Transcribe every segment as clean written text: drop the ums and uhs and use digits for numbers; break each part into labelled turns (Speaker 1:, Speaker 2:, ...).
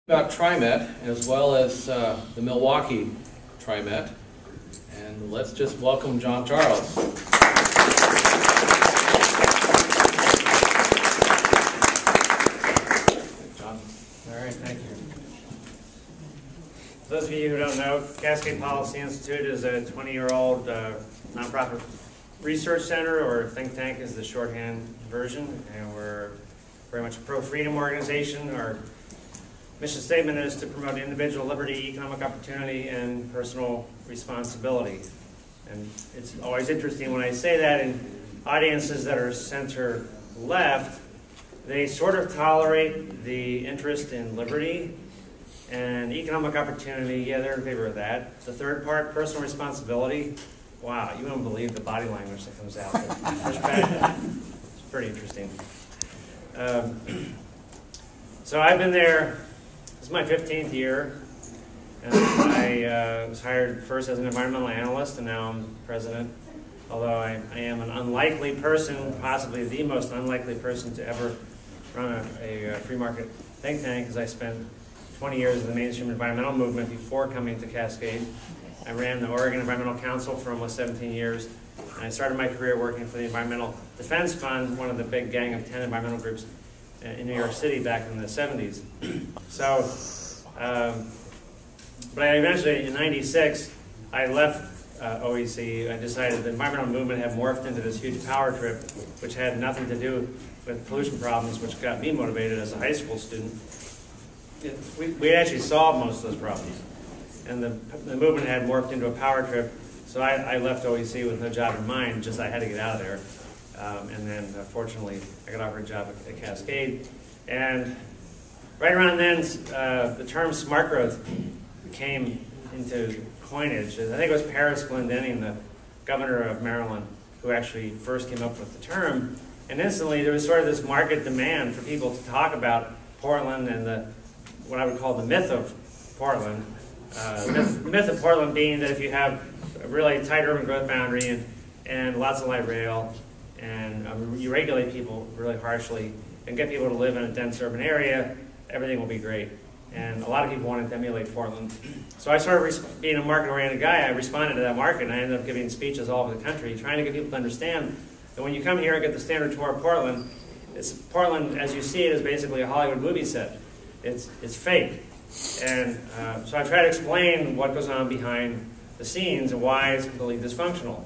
Speaker 1: About TriMet as well as the Milwaukee TriMet, and let's just welcome John Charles. John.
Speaker 2: All right, thank you. For those of you who don't know, Cascade Policy Institute is a 20-year-old nonprofit research center, or think tank is the shorthand version, and we're very much a pro-freedom organization. Our mission statement is to promote individual liberty, economic opportunity, and personal responsibility. And it's always interesting when I say that in audiences that are center-left, they sort of tolerate the interest in liberty and economic opportunity. Yeah, they're in favor of that. The third part, personal responsibility. Wow, you won't believe the body language that comes out. It's pretty interesting. So I've been there. This is my 15th year, and I was hired first as an environmental analyst, and now I'm president. Although I am an unlikely person, possibly the most unlikely person to ever run a free market think tank, because I spent 20 years in the mainstream environmental movement before coming to Cascade. I ran the Oregon Environmental Council for almost 17 years, and I started my career working for the Environmental Defense Fund, one of the big gang of 10 environmental groups in New York City back in the 70s. So, but I eventually, in '96, I left OEC. I decided the environmental movement had morphed into this huge power trip, which had nothing to do with pollution problems, which got me motivated as a high school student. We actually solved most of those problems. And the movement had morphed into a power trip, so I left OEC with no job in mind, just I had to get out of there. And then, fortunately, I got offered a job at Cascade. And right around then, the term smart growth came into coinage. I think it was Paris Glendening, the governor of Maryland, who actually first came up with the term. And instantly, there was sort of this market demand for people to talk about Portland and what I would call the myth of Portland. The myth of Portland being that if you have a really tight urban growth boundary and lots of light rail, and you regulate people really harshly and get people to live in a dense urban area, everything will be great. And a lot of people wanted to emulate Portland. So I started being a market-oriented guy. I responded to that market, and I ended up giving speeches all over the country, trying to get people to understand that when you come here and get the standard tour of Portland, Portland, as you see it, is basically a Hollywood movie set. It's fake. And so I try to explain what goes on behind the scenes and why it's completely dysfunctional,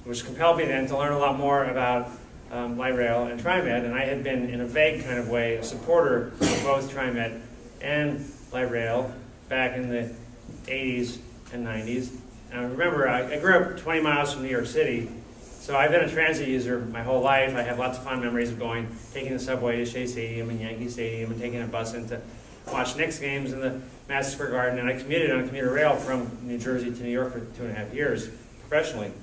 Speaker 2: which compelled me then to learn a lot more about light rail and TriMet. And I had been, in a vague kind of way, a supporter of both TriMet and light rail back in the 80s and 90s. And I remember I grew up 20 miles from New York City, so I've been a transit user my whole life. I have lots of fond memories of taking the subway to Shea Stadium and Yankee Stadium and taking a bus into watch Knicks games in the Madison Square Garden, and I commuted on commuter rail from New Jersey to New York for 2.5 years professionally.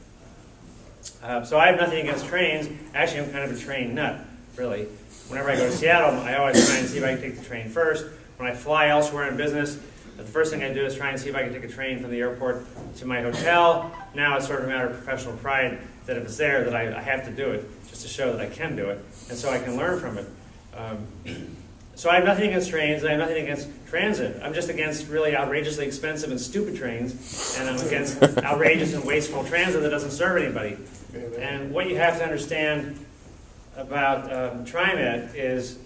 Speaker 2: So I have nothing against trains. Actually, I'm kind of a train nut, really. Whenever I go to Seattle, I always try and see if I can take the train first. When I fly elsewhere in business, the first thing I do is try and see if I can take a train from the airport to my hotel. Now it's sort of a matter of professional pride that if it's there, that I have to do it, just to show that I can do it, and so I can learn from it. So I have nothing against trains, and I have nothing against transit. I'm just against really outrageously expensive and stupid trains, and I'm against outrageous and wasteful transit that doesn't serve anybody. And what you have to understand about TriMet is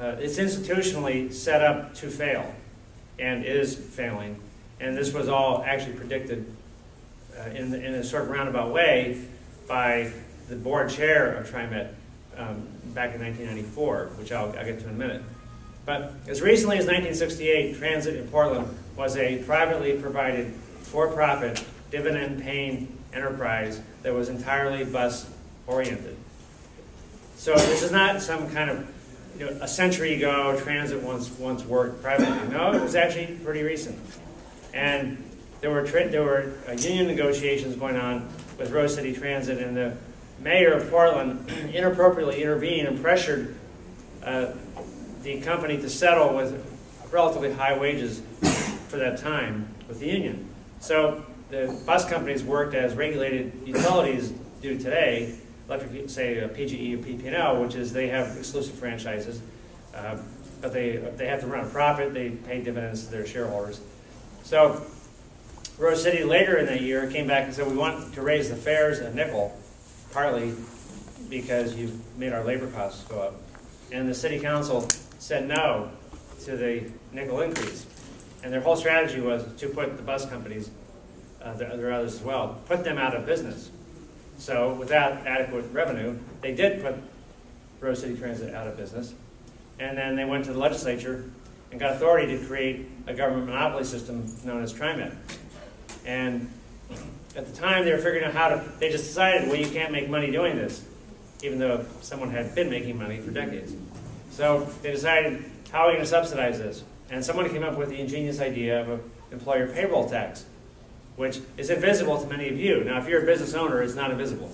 Speaker 2: it's institutionally set up to fail, and is failing. And this was all actually predicted in a sort of roundabout way by the board chair of TriMet back in 1994, which I'll get to in a minute. But as recently as 1968, transit in Portland was a privately provided, for-profit, dividend-paying enterprise that was entirely bus-oriented. So this is not some kind of, a century ago, transit once worked privately. No, it was actually pretty recent. And there were union negotiations going on with Rose City Transit, and the mayor of Portland inappropriately intervened and pressured the company to settle with relatively high wages for that time with the union. So the bus companies worked as regulated utilities do today, electric, say PGE or PP&L, which is they have exclusive franchises. but they have to run a profit. They pay dividends to their shareholders. So Rose City later in the year came back and said, we want to raise the fares a nickel, partly because you've made our labor costs go up. And the city council said no to the nickel increase. And their whole strategy was to put the bus companies, there are others as well, put them out of business. So without adequate revenue, they did put Rose City Transit out of business. And then they went to the legislature and got authority to create a government monopoly system known as TriMet. And at the time, they were figuring out how to, they just decided, well, you can't make money doing this, even though someone had been making money for decades. So they decided, how are we going to subsidize this? And someone came up with the ingenious idea of an employer payroll tax, which is invisible to many of you. Now, if you're a business owner, it's not invisible.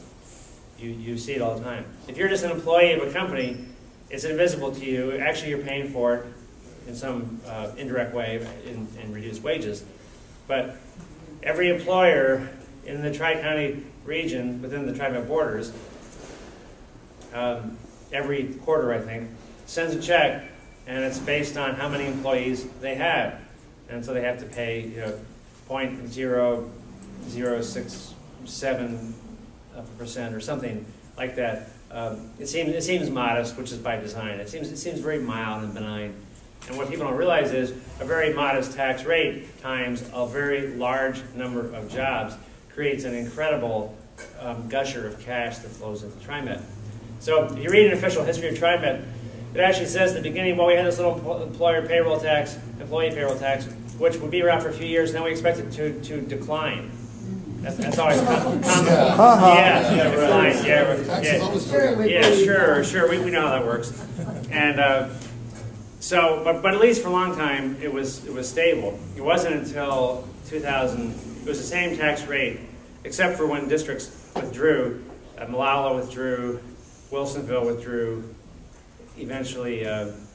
Speaker 2: You see it all the time. If you're just an employee of a company, it's invisible to you. Actually, you're paying for it in some indirect way in reduced wages. But every employer in the Tri-County region, within the TriMet borders, every quarter, I think, sends a check, and it's based on how many employees they have. And so they have to pay 0.0067% or something like that. It seems modest, which is by design. It seems very mild and benign. And what people don't realize is a very modest tax rate times a very large number of jobs creates an incredible gusher of cash that flows into TriMet. So if you read an official history of TriMet, it actually says at the beginning, well, we had this little employee payroll tax, which would be around for a few years, and then we expect it to decline. That's always common. Sure. We know how that works. And so, but at least for a long time, it was stable. It wasn't until 2000. It was the same tax rate, except for when districts withdrew. Malala withdrew, Wilsonville withdrew, eventually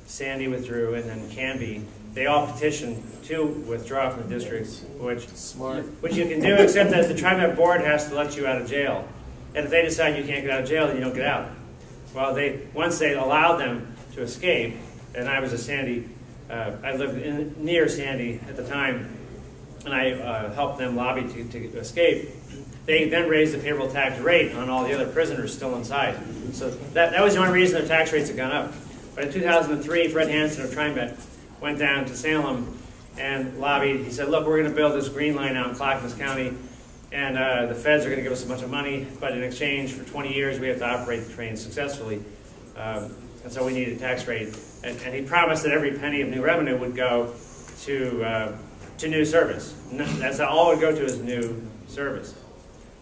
Speaker 2: Sandy withdrew, and then Canby. They all petitioned to withdraw from the districts, which you can do, except that the TriMet board has to let you out of jail. And if they decide you can't get out of jail, then you don't get out. Well, once they allowed them to escape, and I was a Sandy, I lived near Sandy at the time, and I helped them lobby to escape. They then raised the payroll tax rate on all the other prisoners still inside. So that was the only reason their tax rates had gone up. But in 2003, Fred Hansen of TriMet went down to Salem and lobbied. He said, look, we're going to build this green line out in Clackamas County, and the feds are going to give us a bunch of money, but in exchange for 20 years, we have to operate the train successfully. And so we need a tax rate. And he promised that every penny of new revenue would go to new service. That's all it would go to is new service.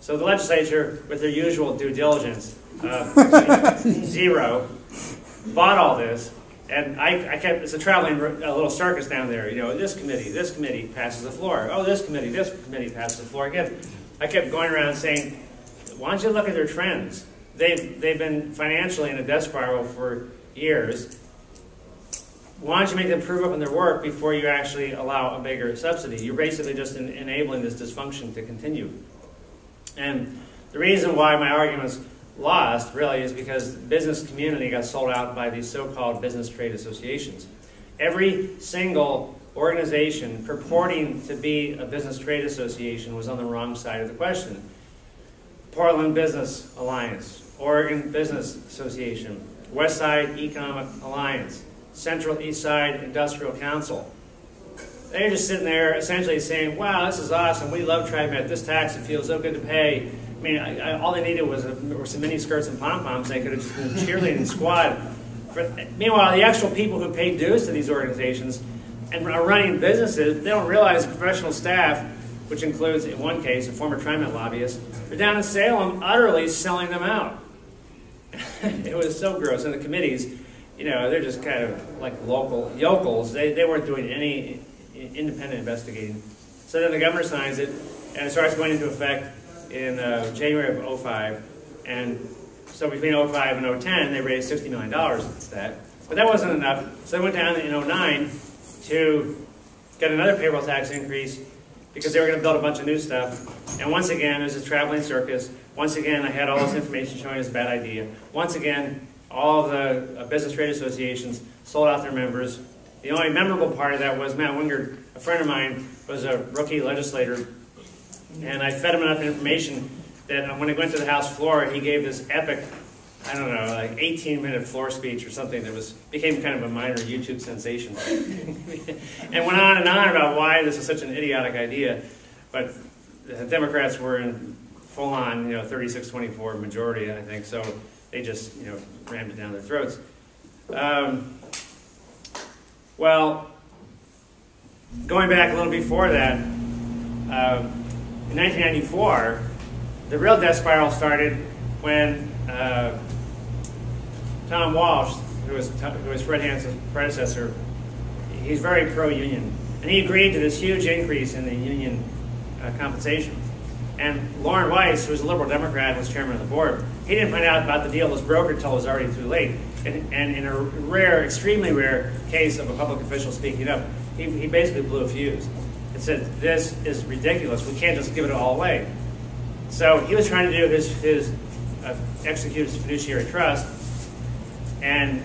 Speaker 2: So the legislature, with their usual due diligence, zero, bought all this. And I kept, it's a traveling little circus down there. This committee passes the floor. Oh, this committee passes the floor. Again, I kept going around saying, why don't you look at their trends? They've been financially in a death spiral for years. Why don't you make them prove up in their work before you actually allow a bigger subsidy? You're basically just enabling this dysfunction to continue. And the reason why my argument's lost, really, is because the business community got sold out by these so-called business trade associations. Every single organization purporting to be a business trade association was on the wrong side of the question. Portland Business Alliance, Oregon Business Association, West Side Economic Alliance, Central East Side Industrial Council. They're just sitting there essentially saying, wow, this is awesome, we love TriMet, this tax, it feels so good to pay. I mean, all they needed were some mini skirts and pom-poms. They could have just been a cheerleading squad. Meanwhile, the actual people who pay dues to these organizations and are running businesses, they don't realize the professional staff, which includes, in one case, a former TriMet lobbyist, they're down in Salem utterly selling them out. It was so gross. And the committees, they're just kind of like local yokels. They weren't doing any independent investigating. So then the governor signs it, and it starts going into effect in January of 2005, and so between 2005 and 2010, they raised $60 million into that. But that wasn't enough, so they went down in 2009 to get another payroll tax increase because they were going to build a bunch of new stuff. And once again, it was a traveling circus. Once again, I had all this information showing it's a bad idea. Once again, All of the business trade associations sold out their members. The only memorable part of that was Matt Wingard, a friend of mine, was a rookie legislator, and I fed him enough information that when I went to the House floor, he gave this epic, I don't know, like 18-minute floor speech or something that became kind of a minor YouTube sensation. And went on and on about why this is such an idiotic idea. But the Democrats were in full-on, 36-24 majority, I think, so they just, rammed it down their throats. Well, going back a little before that, in 1994, the real death spiral started when Tom Walsh, who was Fred Hanson's predecessor, he's very pro-union, and he agreed to this huge increase in the union compensation. And Lauren Weiss, who was a liberal Democrat and was chairman of the board, he didn't find out about the deal was brokered until it was already too late. And in a rare, extremely rare case of a public official speaking up, he basically blew a fuse and said, this is ridiculous, we can't just give it all away. So he was trying to do execute his fiduciary trust, and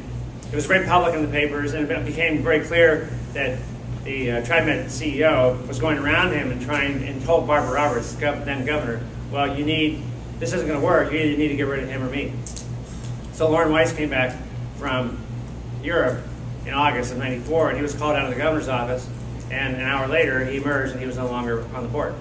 Speaker 2: it was very public in the papers, and it became very clear that the TriMet CEO was going around him and told Barbara Roberts, then governor, well, this isn't going to work, you either need to get rid of him or me. So Lauren Weiss came back from Europe in August of '94, and he was called out of the governor's office, and an hour later he emerged and he was no longer on the board.